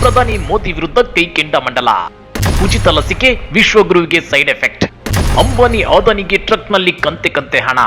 ಪ್ರಧಾನಿ ಮೋದಿ ವಿರುದ್ಧ ಕೈ ಕೆಂಡಾಮಂಡಲ. ಉಚಿತ ಲಸಿಕೆ ವಿಶ್ವಗುರುವಿಗೆ ಸೈಡ್ ಎಫೆಕ್ಟ್. ಅಂಬಾನಿ ಅದಾನಿಗೆ ಟ್ರಕ್ನಲ್ಲಿ ಕಂತೆ ಕಂತೆ ಹಣ.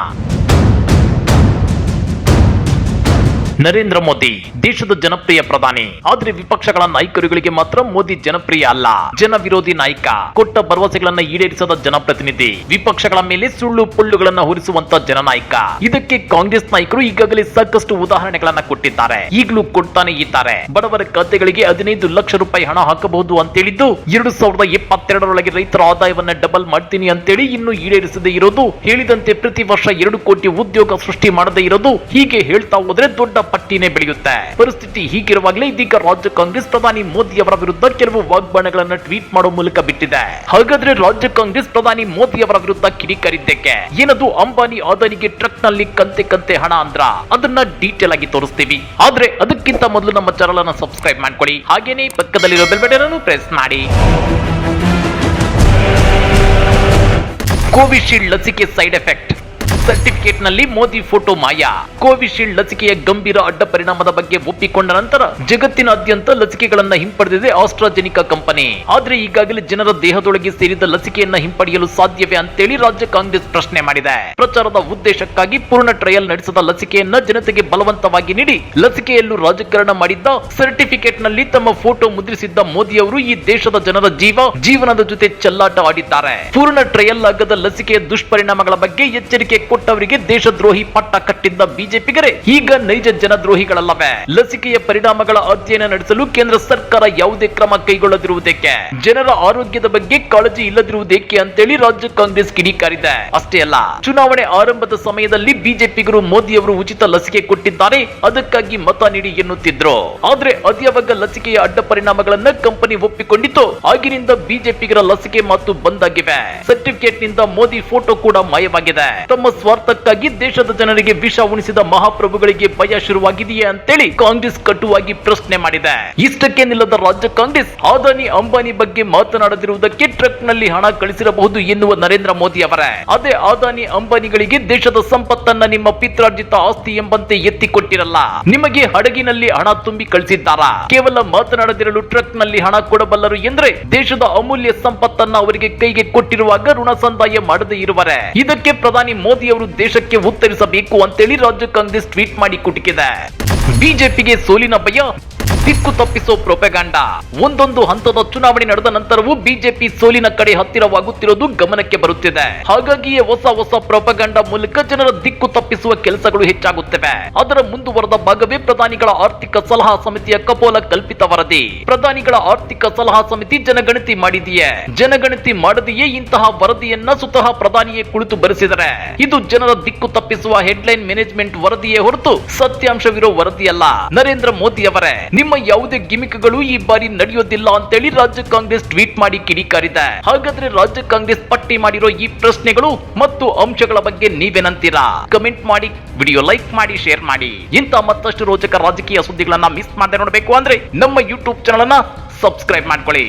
ನರೇಂದ್ರ ಮೋದಿ ದೇಶದ ಜನಪ್ರಿಯ ಪ್ರಧಾನಿ. ಆದ್ರೆ ವಿಪಕ್ಷಗಳ ನಾಯಕರುಗಳಿಗೆ ಮಾತ್ರ ಮೋದಿ ಜನಪ್ರಿಯ ಅಲ್ಲ, ಜನ ವಿರೋಧಿ ನಾಯಕ. ಕೊಟ್ಟ ಭರವಸೆಗಳನ್ನ ಈಡೇರಿಸದ ಜನಪ್ರತಿನಿಧಿ. ವಿಪಕ್ಷಗಳ ಮೇಲೆ ಸುಳ್ಳು ಪೊಳ್ಳುಗಳನ್ನ ಹೊರಿಸುವಂತ ಜನನಾಯಕ. ಇದಕ್ಕೆ ಕಾಂಗ್ರೆಸ್ ನಾಯಕರು ಈಗಾಗಲೇ ಸಾಕಷ್ಟು ಉದಾಹರಣೆಗಳನ್ನ ಕೊಟ್ಟಿದ್ದಾರೆ, ಈಗಲೂ ಕೊಡ್ತಾನೆ ಇದ್ದಾರೆ. ಬಡವರ ಖಾತೆಗಳಿಗೆ 15 ಲಕ್ಷ ರೂಪಾಯಿ ಹಣ ಹಾಕಬಹುದು ಅಂತೇಳಿದ್ದು 2022ರೊಳಗೆ ರೈತರ ಆದಾಯವನ್ನ ಡಬಲ್ ಮಾಡ್ತೀನಿ ಅಂತೇಳಿ ಇನ್ನು ಈಡೇರಿಸದೇ ಇರೋದು, ಹೇಳಿದಂತೆ ಪ್ರತಿ ವರ್ಷ 2 ಕೋಟಿ ಉದ್ಯೋಗ ಸೃಷ್ಟಿ ಮಾಡದೇ ಇರೋದು, ಹೀಗೆ ಹೇಳ್ತಾ ಹೋದ್ರೆ ದೊಡ್ಡ ಪಟ್ಟಿನೇ ಬೆಳೆಯುತ್ತೆ. ಪರಿಸ್ಥಿತಿ ಹೀಗಿರುವಾಗಲೇ ಇದೀಗ ರಾಜ್ಯ ಕಾಂಗ್ರೆಸ್ ಪ್ರಧಾನಿ ಮೋದಿ ಅವರ ವಿರುದ್ಧ ಕೆಲವು ವಾಗ್ಬಾಣಗಳನ್ನ ಟ್ವೀಟ್ ಮಾಡೋ ಮೂಲಕ ಬಿಟ್ಟಿದೆ. ಹಾಗಾದ್ರೆ ರಾಜ್ಯ ಕಾಂಗ್ರೆಸ್ ಪ್ರಧಾನಿ ಮೋದಿ ಅವರ ವಿರುದ್ಧ ಕಿಡಿಕಾರಿದ್ದಕ್ಕೆ ಏನದು? ಅಂಬಾನಿ ಅದಾನಿಗೆ ಟ್ರಕ್ ನಲ್ಲಿ ಕಂತೆ ಕಂತೆ ಹಣ ಅಂದ್ರ ಅದನ್ನ ಡೀಟೇಲ್ ಆಗಿ ತೋರಿಸ್ತೀವಿ. ಆದ್ರೆ ಅದಕ್ಕಿಂತ ಮೊದಲು ನಮ್ಮ ಚಾನೆಲ್ ಅನ್ನು ಸಬ್ಸ್ಕ್ರೈಬ್ ಮಾಡ್ಕೊಳ್ಳಿ, ಹಾಗೇನೇ ಪಕ್ಕದಲ್ಲಿರೋ ಬೆಲ್ ಬಟನ್ ಅನ್ನು ಪ್ರೆಸ್ ಮಾಡಿ. ಕೋವಿಶೀಲ್ಡ್ ಲಸಿಕೆ ಸೈಡ್ ಎಫೆಕ್ಟ್. ಸರ್ಟಿಫಿಕೇಟ್ ನಲ್ಲಿ ಮೋದಿ ಫೋಟೋ ಮಾಯ. ಕೋವಿಶೀಲ್ಡ್ ಲಸಿಕೆಯ ಗಂಭೀರ ಅಡ್ಡ ಪರಿಣಾಮದ ಬಗ್ಗೆ ಒಪ್ಪಿಕೊಂಡ ನಂತರ ಜಗತ್ತಿನಾದ್ಯಂತ ಲಸಿಕೆಗಳನ್ನ ಹಿಂಪಡೆದಿದೆ ಆಸ್ಟ್ರಾಜೆನಿಕಾ ಕಂಪನಿ. ಆದ್ರೆ ಈಗಾಗಲೇ ಜನರ ದೇಹದೊಳಗೆ ಸೇರಿದ ಲಸಿಕೆಯನ್ನ ಹಿಂಪಡೆಯಲು ಸಾಧ್ಯವೇ ಅಂತೇಳಿ ರಾಜ್ಯ ಕಾಂಗ್ರೆಸ್ ಪ್ರಶ್ನೆ ಮಾಡಿದೆ. ಪ್ರಚಾರದ ಉದ್ದೇಶಕ್ಕಾಗಿ ಪೂರ್ಣ ಟ್ರಯಲ್ ನಡೆಸಿದ ಲಸಿಕೆಯನ್ನ ಜನತೆಗೆ ಬಲವಂತವಾಗಿ ನೀಡಿ ಲಸಿಕೆಯಲ್ಲೂ ರಾಜಕಾರಣ ಮಾಡಿದ್ದ, ಸರ್ಟಿಫಿಕೇಟ್ ನಲ್ಲಿ ತಮ್ಮ ಫೋಟೋ ಮುದ್ರಿಸಿದ್ದ ಮೋದಿ ಅವರು ಈ ದೇಶದ ಜನರ ಜೀವನದ ಜೊತೆ ಚೆಲ್ಲಾಟ ಆಡಿದ್ದಾರೆ. ಪೂರ್ಣ ಟ್ರಯಲ್ ಆಗದ ಲಸಿಕೆಯ ದುಷ್ಪರಿಣಾಮಗಳ ಬಗ್ಗೆ ಎಚ್ಚರಿಕೆ ಕೊಟ್ಟವರಿಗೆ ದೇಶದ್ರೋಹಿ ಪಟ್ಟ ಕಟ್ಟಿದ್ದ ಬಿಜೆಪಿಗರೇ ಈಗ ನೈಜ ಜನದ್ರೋಹಿಗಳಲ್ಲವೇ? ಲಸಿಕೆಯ ಪರಿಣಾಮಗಳ ಅಧ್ಯಯನ ನಡೆಸಲು ಕೇಂದ್ರ ಸರ್ಕಾರ ಯಾವುದೇ ಕ್ರಮ ಕೈಗೊಳ್ಳದಿರುವುದಕ್ಕೆ, ಜನರ ಆರೋಗ್ಯದ ಬಗ್ಗೆ ಕಾಳಜಿ ಇಲ್ಲದಿರುವುದಕ್ಕೆ ಅಂತೇಳಿ ರಾಜ್ಯ ಕಾಂಗ್ರೆಸ್ ಕಿಡಿಕಾರಿದೆ. ಅಷ್ಟೇ ಅಲ್ಲ, ಚುನಾವಣೆ ಆರಂಭದ ಸಮಯದಲ್ಲಿ ಬಿಜೆಪಿಗರು ಮೋದಿ ಅವರು ಉಚಿತ ಲಸಿಕೆ ಕೊಟ್ಟಿದ್ದಾರೆ, ಅದಕ್ಕಾಗಿ ಮತ ನೀಡಿ ಎನ್ನುತ್ತಿದ್ರು. ಆದ್ರೆ ಅದ್ಯಾವಾಗ ಲಸಿಕೆಯ ಅಡ್ಡ ಪರಿಣಾಮಗಳನ್ನ ಕಂಪನಿ ಒಪ್ಪಿಕೊಂಡಿತ್ತು, ಆಗಿನಿಂದ ಬಿಜೆಪಿಗರ ಲಸಿಕೆ ಮಾತು ಬಂದಾಗಿವೆ. ಸರ್ಟಿಫಿಕೇಟ್ ನಿಂದ ಮೋದಿ ಫೋಟೋ ಕೂಡ ಮಾಯವಾಗಿದೆ. ತಮ್ಮ ಸ್ವಾರ್ಥಕ್ಕಾಗಿ ದೇಶದ ಜನರಿಗೆ ವಿಷ ಉಣಿಸಿದ ಮಹಾಪ್ರಭುಗಳಿಗೆ ಭಯ ಶುರುವಾಗಿದೆಯೇ ಅಂತೇಳಿ ಕಾಂಗ್ರೆಸ್ ಕಟುವಾಗಿ ಪ್ರಶ್ನೆ ಮಾಡಿದೆ. ಇಷ್ಟಕ್ಕೆ ನಿಲ್ಲದ ರಾಜ್ಯ ಕಾಂಗ್ರೆಸ್ ಅದಾನಿ ಅಂಬಾನಿ ಬಗ್ಗೆ ಮಾತನಾಡದಿರುವುದಕ್ಕೆ ಟ್ರಕ್ ನಲ್ಲಿ ಹಣ ಕಳಿಸಿರಬಹುದು ಎನ್ನುವ ನರೇಂದ್ರ ಮೋದಿ ಅವರೇ, ಅದೇ ಅದಾನಿ ಅಂಬಾನಿಗಳಿಗೆ ದೇಶದ ಸಂಪತ್ತನ್ನ ನಿಮ್ಮ ಪಿತ್ರಾರ್ಜಿತ ಆಸ್ತಿ ಎಂಬಂತೆ ಎತ್ತಿಕೊಟ್ಟಿರಲ್ಲ, ನಿಮಗೆ ಹಡಗಿನಲ್ಲಿ ಹಣ ತುಂಬಿ ಕಳಿಸಿದ್ದಾರಾ? ಕೇವಲ ಮಾತನಾಡದಿರಲು ಟ್ರಕ್ ನಲ್ಲಿ ಹಣ ಕೊಡಬಲ್ಲರು ಎಂದ್ರೆ ದೇಶದ ಅಮೂಲ್ಯ ಸಂಪತ್ತನ್ನ ಅವರಿಗೆ ಕೈಗೆ ಕೊಟ್ಟಿರುವಾಗ ಋಣ ಸಂದಾಯ ಮಾಡದೇ ಇರುವರೆ. ಇದಕ್ಕೆ ಪ್ರಧಾನಿ ಮೋದಿ ಅವರು ದೇಶಕ್ಕೆ ಉತ್ತರಿಸಬೇಕು ಅಂತೇಳಿ ರಾಜ್ಯ ಕಾಂಗ್ರೆಸ್ ಟ್ವೀಟ್ ಮಾಡಿ ಕುಟುಕಿದೆ. ಬಿಜೆಪಿಗೆ ಸೋಲಿನ ಭಯ, ದಿಕ್ಕು ತಪ್ಪಿಸೋ ಪ್ರೊಪೆಗಾಂಡ. ಒಂದೊಂದು ಹಂತದ ಚುನಾವಣೆ ನಡೆದ ನಂತರವೂ ಬಿಜೆಪಿ ಸೋಲಿನ ಕಡೆ ಹತ್ತಿರವಾಗುತ್ತಿರುವುದು ಗಮನಕ್ಕೆ ಬರುತ್ತಿದೆ. ಹಾಗಾಗಿಯೇ ಹೊಸ ಪ್ರೊಪೆಗಾಂಡ ಮೂಲಕ ಜನರ ದಿಕ್ಕು ತಪ್ಪಿಸುವ ಕೆಲಸಗಳು ಹೆಚ್ಚಾಗುತ್ತವೆ. ಅದರ ಮುಂದುವರೆದ ಭಾಗವೇ ಪ್ರಧಾನಿಗಳ ಆರ್ಥಿಕ ಸಲಹಾ ಸಮಿತಿಯ ಕಪೋಲ ಕಲ್ಪಿತ ವರದಿ. ಪ್ರಧಾನಿಗಳ ಆರ್ಥಿಕ ಸಲಹಾ ಸಮಿತಿ ಜನಗಣತಿ ಮಾಡಿದೆಯೇ? ಜನಗಣತಿ ಮಾಡದೆಯೇ ಇಂತಹ ವರದಿಯನ್ನ ಸ್ವತಃ ಪ್ರಧಾನಿಯೇ ಕುಳಿತು ಬರೆಸಿದರೆ ಇದು ಜನರ ದಿಕ್ಕು ತಪ್ಪಿಸುವ ಹೆಡ್ಲೈನ್ ಮ್ಯಾನೇಜ್ಮೆಂಟ್ ವರದಿಯೇ ಹೊರತು ಸತ್ಯಾಂಶವಿರೋ ವರದಿಯಲ್ಲ. ನರೇಂದ್ರ ಮೋದಿ ಅವರೇ, ನಿಮ್ಮ ಯಾವುದೇ ಗಿಮಿಕ್ಗಳು ಈ ಬಾರಿ ನಡೆಯೋದಿಲ್ಲ ಅಂತೇಳಿ ರಾಜ್ಯ ಕಾಂಗ್ರೆಸ್ ಟ್ವೀಟ್ ಮಾಡಿ ಕಿಡಿಕಾರಿದೆ. ಹಾಗಾದ್ರೆ ರಾಜ್ಯ ಕಾಂಗ್ರೆಸ್ ಪಟ್ಟಿ ಮಾಡಿರೋ ಈ ಪ್ರಶ್ನೆಗಳು ಮತ್ತು ಅಂಶಗಳ ಬಗ್ಗೆ ನೀವೇನಂತೀರಾ? ಕಮೆಂಟ್ ಮಾಡಿ, ವಿಡಿಯೋ ಲೈಕ್ ಮಾಡಿ, ಶೇರ್ ಮಾಡಿ. ಇಂಥ ಮತ್ತಷ್ಟು ರೋಚಕ ರಾಜಕೀಯ ಸುದ್ದಿಗಳನ್ನ ಮಿಸ್ ಮಾಡದೆ ನೋಡಬೇಕು ಅಂದ್ರೆ ನಮ್ಮ ಯೂಟ್ಯೂಬ್ ಚಾನೆಲ್ ಅನ್ನ ಸಬ್ಸ್ಕ್ರೈಬ್ ಮಾಡ್ಕೊಳ್ಳಿ.